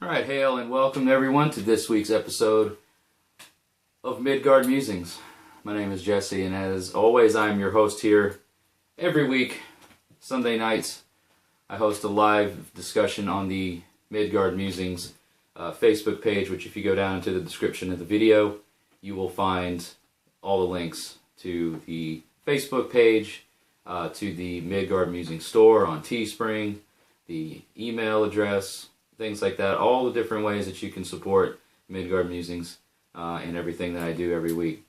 Alright, hail and welcome everyone to this week's episode of Midgard Musings. My name is Jesse, and as always, I'm your host here every week, Sunday nights. I host a live discussion on the Midgard Musings Facebook page, which if you go down into the description of the video, you will find all the links to the Facebook page, to the Midgard Musings store on Teespring, the email address, things like that, all the different ways that you can support Midgard Musings and everything that I do every week.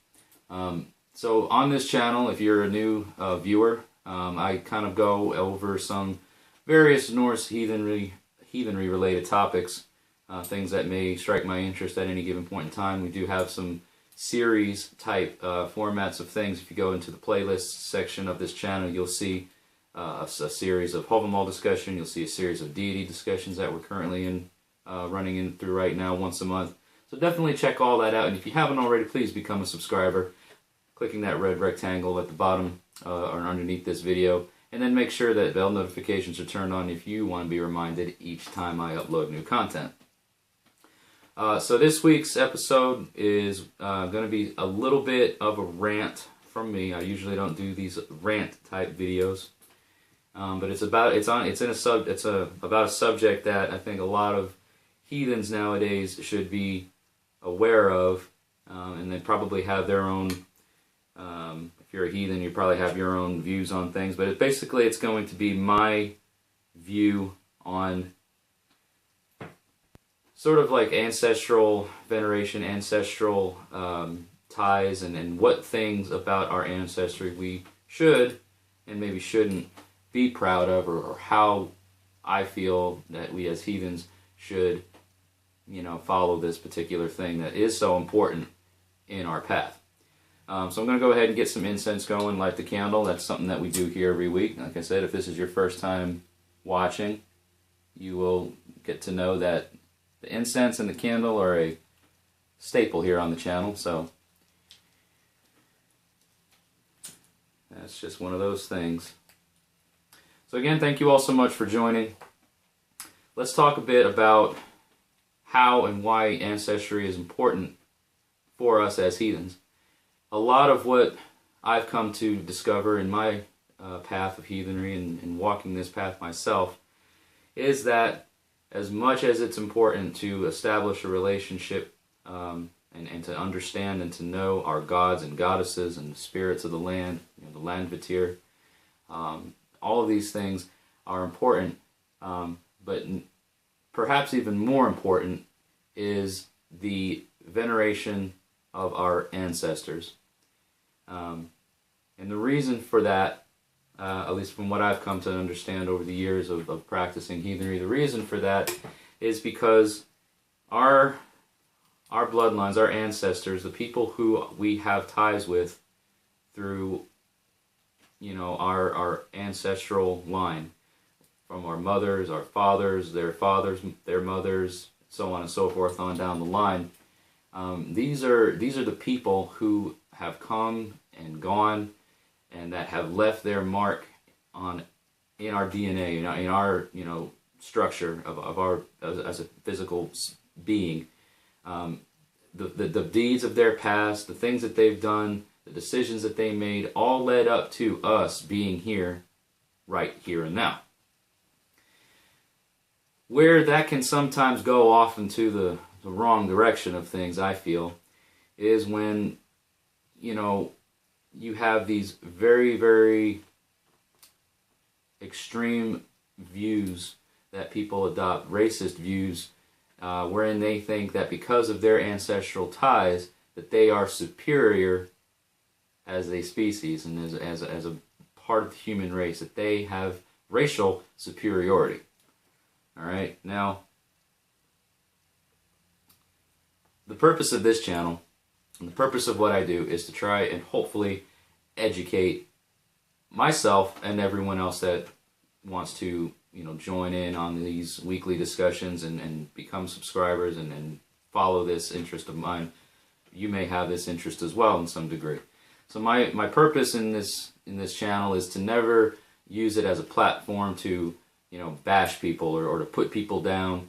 So on this channel, if you're a new viewer, I kind of go over some various Norse heathenry related topics, things that may strike my interest at any given point in time. We do have some series type formats of things. If you go into the playlist section of this channel, you'll see a series of Havamal discussion. You'll see a series of deity discussions that we're currently running through right now once a month. So definitely check all that out. And if you haven't already, please become a subscriber, clicking that red rectangle at the bottom or underneath this video. And then make sure that bell notifications are turned on if you want to be reminded each time I upload new content. So this week's episode is going to be a little bit of a rant from me. I usually don't do these rant type videos. But it's about a subject that I think a lot of heathens nowadays should be aware of, and they probably have their own. If you're a heathen, you probably have your own views on things. But it's going to be my view on sort of like ancestral veneration, ancestral ties, and what things about our ancestry we should and maybe shouldn't be proud of, or how I feel that we as heathens should, follow this particular thing that is so important in our path. So I'm going to go ahead and get some incense going, light the candle. That's something that we do here every week. Like I said, if this is your first time watching, you will get to know that the incense and the candle are a staple here on the channel. So that's just one of those things. So again, thank you all so much for joining. Let's talk a bit about how and why ancestry is important for us as heathens. A lot of what I've come to discover in my path of heathenry and walking this path myself is that as much as it's important to establish a relationship and to understand and to know our gods and goddesses and the spirits of the land, the Landvitir, all of these things are important, but perhaps even more important is the veneration of our ancestors. And the reason for that, at least from what I've come to understand over the years of practicing heathenry, the reason for that is because our bloodlines, our ancestors, the people who we have ties with through our ancestral line, from our mothers, our fathers, their mothers, so on and so forth on down the line. These are the people who have come and gone, and that have left their mark in our DNA, in our structure of our as a physical being. The deeds of their past, the things that they've done, the decisions that they made, all led up to us being here, right here and now. Where that can sometimes go off into the wrong direction of things, I feel, is when, you have these very, very extreme views that people adopt, racist views, wherein they think that because of their ancestral ties, that they are superior as a species and as a part of the human race, that they have racial superiority. All right, now the purpose of this channel and the purpose of what I do is to try and hopefully educate myself and everyone else that wants to join in on these weekly discussions and become subscribers and follow this interest of mine. You may have this interest as well in some degree. So my purpose in this channel is to never use it as a platform to bash people or to put people down.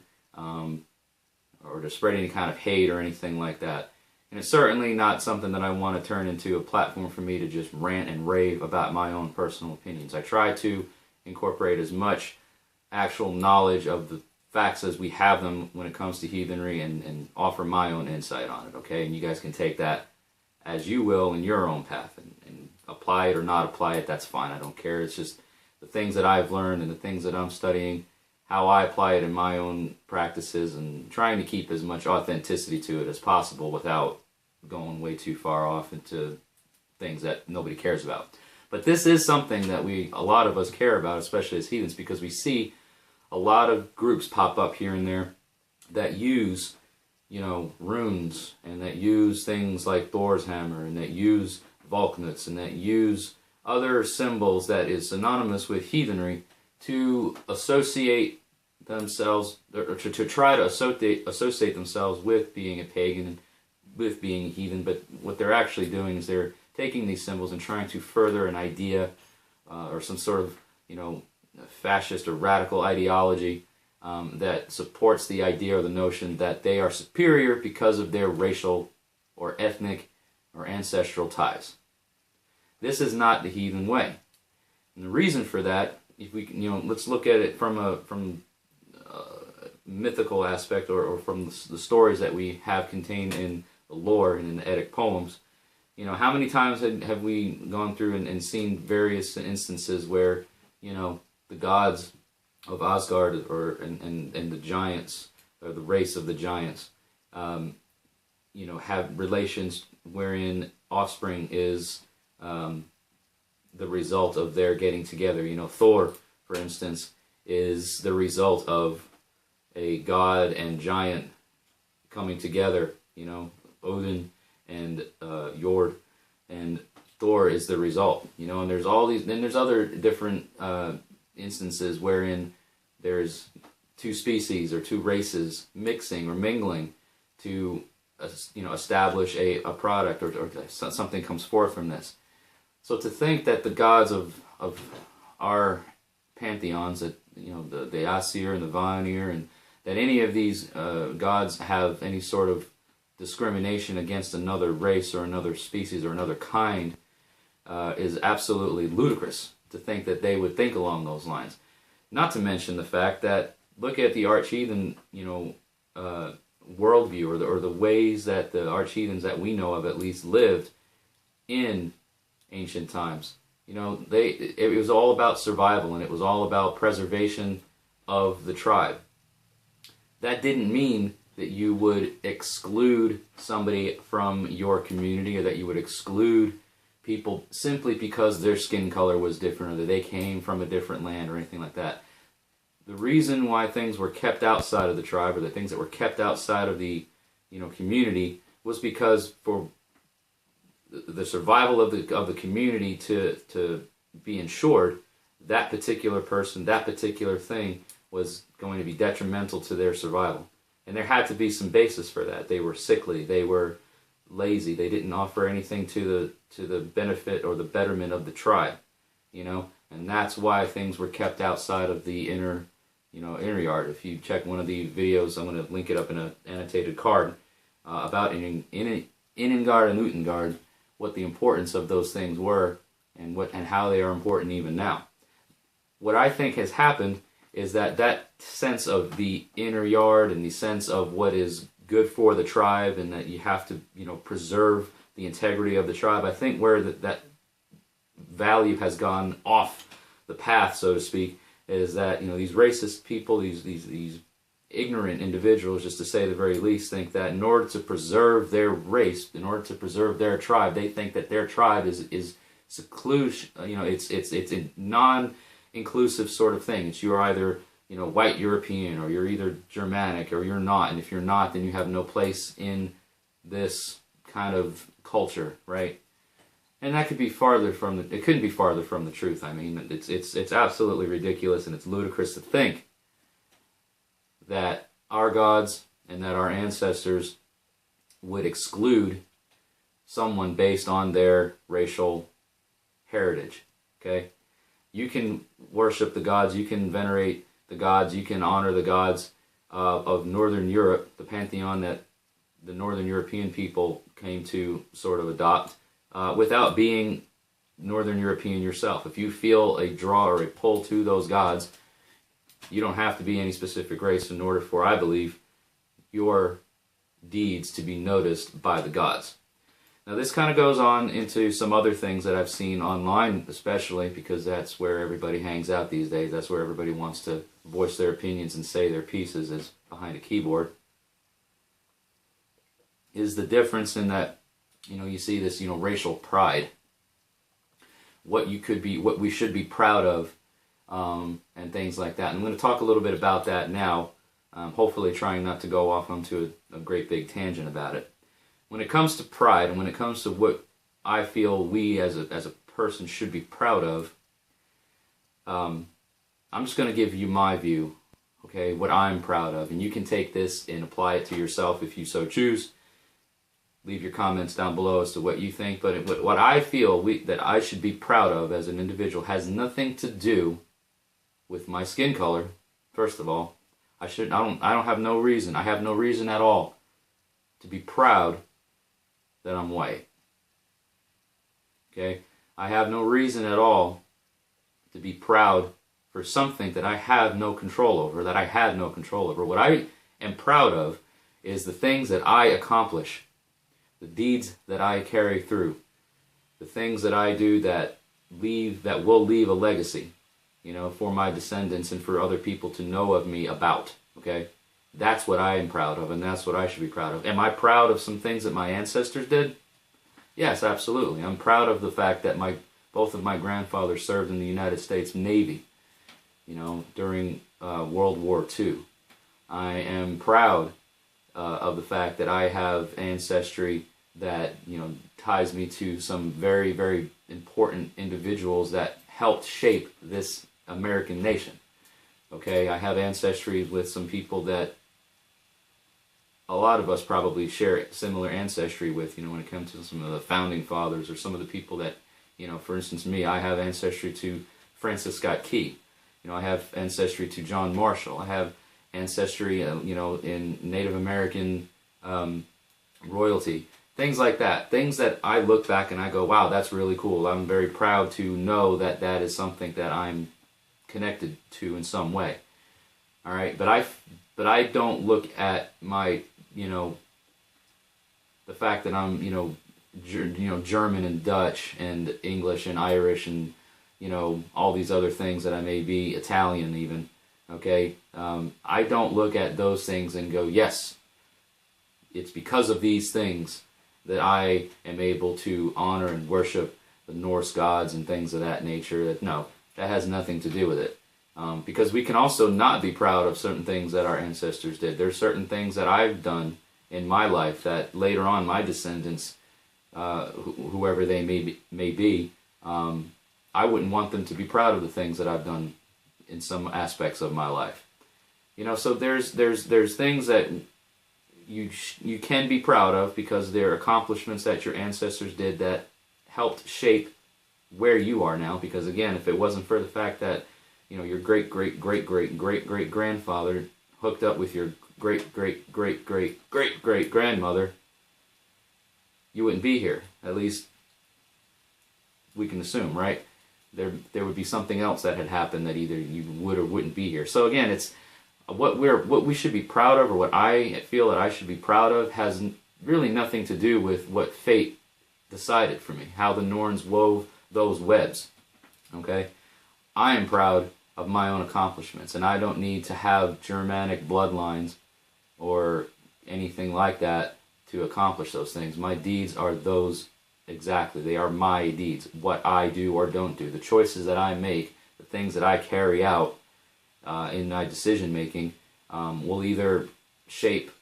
or to spread any kind of hate or anything like that. And it's certainly not something that I want to turn into a platform for me to just rant and rave about my own personal opinions. I try to incorporate as much actual knowledge of the facts as we have them when it comes to heathenry, and offer my own insight on it, okay? And you guys can take that as you will in your own path, and apply it or not apply it, that's fine. I don't care. It's just the things that I've learned and the things that I'm studying, how I apply it in my own practices, and trying to keep as much authenticity to it as possible without going way too far off into things that nobody cares about. But this is something that a lot of us care about, especially as heathens, because we see a lot of groups pop up here and there that use, runes, and that use things like Thor's hammer, and that use Vulcanuts, and that use other symbols that is synonymous with heathenry to associate themselves, or to try to associate themselves with being a pagan and with being a heathen. But what they're actually doing is they're taking these symbols and trying to further an idea or some sort of, fascist or radical ideology that supports the idea or the notion that they are superior because of their racial or ethnic or ancestral ties. This is not the heathen way. And the reason for that, if we let's look at it from a mythical aspect, or from the stories that we have contained in the lore and in the Eddic poems. How many times have we gone through and seen various instances where, the gods of Asgard and the giants, or the race of the giants, have relations wherein offspring is the result of their getting together. Thor, for instance, is the result of a god and giant coming together. Odin and Jord, and Thor is the result. And there's all these. Then there's other different instances wherein there's two species or two races mixing or mingling to establish a product, or something comes forth from this. So to think that the gods of our pantheons, that the Aesir and the Vanir, and that any of these gods have any sort of discrimination against another race or another species or another kind is absolutely ludicrous. To think that they would think along those lines. Not to mention the fact that, look at the arch-heathen, worldview, or the ways that the arch-heathens that we know of at least lived in ancient times. It was all about survival, and it was all about preservation of the tribe. That didn't mean that you would exclude somebody from your community, or that you would exclude people simply because their skin color was different, or that they came from a different land, or anything like that. The reason why things were kept outside of the tribe, or the things that were kept outside of the community, was because for the survival of the community to be ensured, that particular person, that particular thing was going to be detrimental to their survival. And there had to be some basis for that. They were sickly, they were lazy, they didn't offer anything to the benefit or the betterment of the tribe, and that's why things were kept outside of the inner yard. If you check one of the videos, I'm going to link it up in an annotated card about Innengard and Utengard, what the importance of those things were, and how they are important even now. What I think has happened is that sense of the inner yard, and the sense of what is good for the tribe, and that you have to preserve the integrity of the tribe. I think where that value has gone off the path, so to speak, is that these racist people, these ignorant individuals, just to say the very least, think that in order to preserve their race, in order to preserve their tribe, they think that their tribe is seclusion. It's a non-inclusive sort of thing. It's you're either white European, or you're either Germanic, or you're not. And if you're not, then you have no place in this kind of culture, right? And that could be farther from it couldn't be farther from the truth. I mean, it's absolutely ridiculous, and it's ludicrous to think that our gods and that our ancestors would exclude someone based on their racial heritage. Okay? You can worship the gods, you can venerate the gods, you can honor the gods of Northern Europe, the pantheon that the Northern European people came to sort of adopt, without being Northern European yourself. If you feel a draw or a pull to those gods, you don't have to be any specific race in order for, I believe, your deeds to be noticed by the gods. Now this kind of goes on into some other things that I've seen online, especially because that's where everybody hangs out these days. That's where everybody wants to voice their opinions and say their pieces, is behind a keyboard. Is the difference in that, you see this, racial pride. What we should be proud of, and things like that. And I'm going to talk a little bit about that now, hopefully trying not to go off onto a great big tangent about it. When it comes to pride, and when it comes to what I feel we as a person should be proud of, I'm just going to give you my view, okay, what I'm proud of. And you can take this and apply it to yourself if you so choose. Leave your comments down below as to what you think. But what I feel that I should be proud of as an individual has nothing to do with my skin color. First of all, I have no reason at all to be proud that I'm white. Okay? I have no reason at all to be proud for something that I have no control over, that I had no control over. What I am proud of is the things that I accomplish, the deeds that I carry through, the things that I do that will leave a legacy, for my descendants and for other people to know of me about. Okay? That's what I am proud of, and that's what I should be proud of. Am I proud of some things that my ancestors did? Yes, absolutely. I'm proud of the fact that both of my grandfathers served in the United States Navy, during World War II. I am proud of the fact that I have ancestry that, ties me to some very, very important individuals that helped shape this American nation. Okay, I have ancestry with some people that a lot of us probably share similar ancestry with, when it comes to some of the founding fathers or some of the people that, for instance, me, I have ancestry to Francis Scott Key. I have ancestry to John Marshall. I have ancestry, in Native American royalty. Things like that. Things that I look back and I go, wow, that's really cool. I'm very proud to know that that is something that I'm connected to in some way. All right, but I don't look at my, the fact that I'm, German and Dutch and English and Irish and, all these other things that I may be, Italian even, okay? I don't look at those things and go, yes, it's because of these things that I am able to honor and worship the Norse gods and things of that nature. No, that has nothing to do with it. Because we can also not be proud of certain things that our ancestors did. There's certain things that I've done in my life that later on my descendants, whoever they may be, I wouldn't want them to be proud of the things that I've done in some aspects of my life. So there's things that you can be proud of because they're accomplishments that your ancestors did that helped shape where you are now. Because again, if it wasn't for the fact that your great-great-great-great-great-great-grandfather hooked up with your great-great-great-great-great-great-grandmother, you wouldn't be here. At least we can assume, right? There would be something else that had happened that either you would or wouldn't be here. So again, it's what we should be proud of, or what I feel that I should be proud of, has really nothing to do with what fate decided for me, how the Norns wove those webs. Okay? I am proud of my own accomplishments, and I don't need to have Germanic bloodlines or anything like that to accomplish those things. My deeds are those exactly. They are my deeds. What I do or don't do, the choices that I make, the things that I carry out in my decision making will either shape,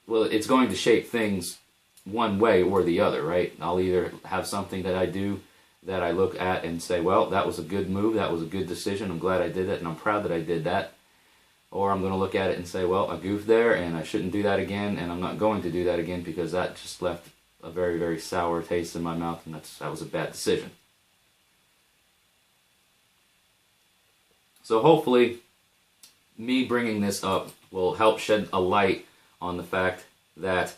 it's going to shape things one way or the other, right? I'll either have something that I do that I look at and say, well, that was a good move, that was a good decision, I'm glad I did that, and I'm proud that I did that. Or I'm going to look at it and say, well, I goofed there, and I shouldn't do that again, and I'm not going to do that again because that just left a very, very sour taste in my mouth, and that was a bad decision. So hopefully, me bringing this up will help shed a light on the fact that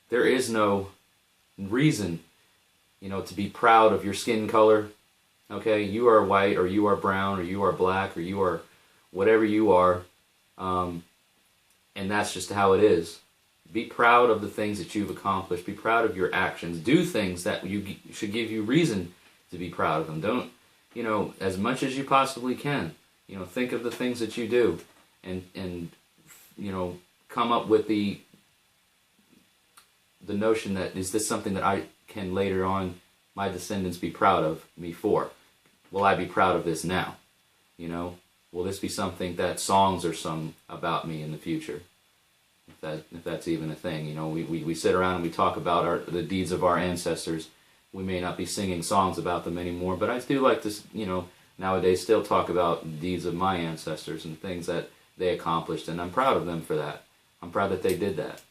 there is no reason, to be proud of your skin color. Okay, you are white, or you are brown, or you are black, or you are whatever you are, and that's just how it is. Be proud of the things that you've accomplished. Be proud of your actions. Do things that should give you reason to be proud of them. Don't, as much as you possibly can, think of the things that you do, and come up with the notion that, is this something that I can later on, my descendants, be proud of me for? Will I be proud of this now? Will this be something that songs are sung about me in the future? If that's even a thing. We sit around and we talk about the deeds of our ancestors. We may not be singing songs about them anymore, but I do like to, nowadays still talk about deeds of my ancestors and things that they accomplished, and I'm proud of them for that. I'm proud that they did that.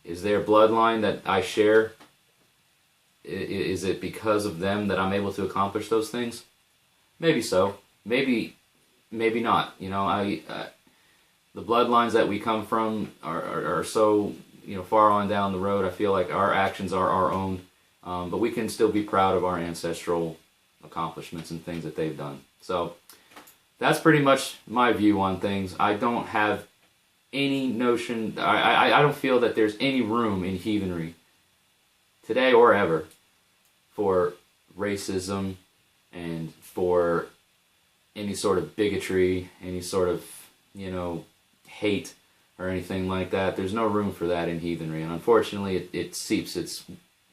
Is there a bloodline that I share? Is it because of them that I'm able to accomplish those things? Maybe so. Maybe not. The bloodlines that we come from are so far on down the road. I feel like our actions are our own, but we can still be proud of our ancestral accomplishments and things that they've done. So that's pretty much my view on things. I don't have any notion. I don't feel that there's any room in heathenry today or ever for racism and for any sort of bigotry, any sort of hate or anything like that. There's no room for that in heathenry, and unfortunately it seeps its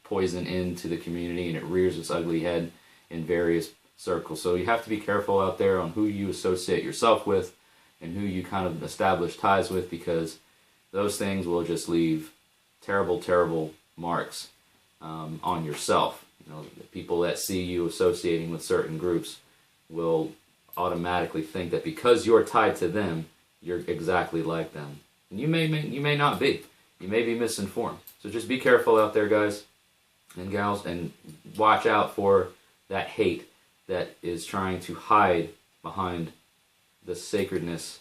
poison into the community, and it rears its ugly head in various circles. So you have to be careful out there on who you associate yourself with and who you kind of establish ties with, because those things will just leave terrible, terrible marks on yourself. The people that see you associating with certain groups will automatically think that because you're tied to them, you're exactly like them. And you may not be. You may be misinformed. So just be careful out there, guys and gals, and watch out for that hate that is trying to hide behind the sacredness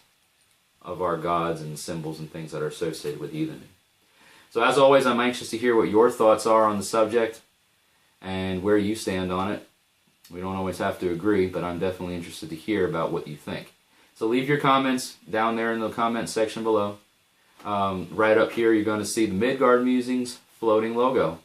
of our gods and symbols and things that are associated with heathenry. So as always, I'm anxious to hear what your thoughts are on the subject and where you stand on it. We don't always have to agree, but I'm definitely interested to hear about what you think. So leave your comments down there in the comment section below. Right up here, you're going to see the Midgard Musings floating logo.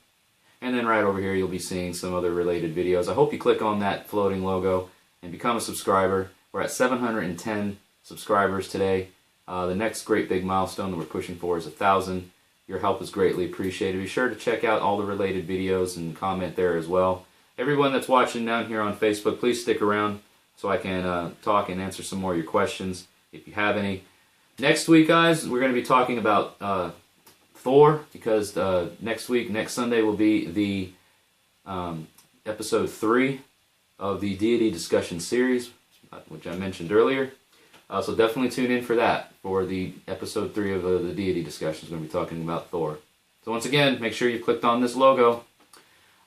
And then right over here, you'll be seeing some other related videos. I hope you click on that floating logo and become a subscriber. We're at 710 subscribers today. The next great big milestone that we're pushing for is 1,000. Your help is greatly appreciated. Be sure to check out all the related videos and comment there as well. Everyone that's watching down here on Facebook, please stick around so I can talk and answer some more of your questions if you have any. Next week, guys, we're going to be talking about Thor, because next Sunday, will be the episode 3 of the deity discussion series, which I mentioned earlier. So definitely tune in for that, for the episode 3 of the deity discussion. We're going to be talking about Thor. So once again, make sure you clicked on this logo.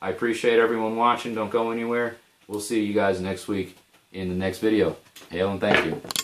I appreciate everyone watching. Don't go anywhere. We'll see you guys next week in the next video. Hail and thank you.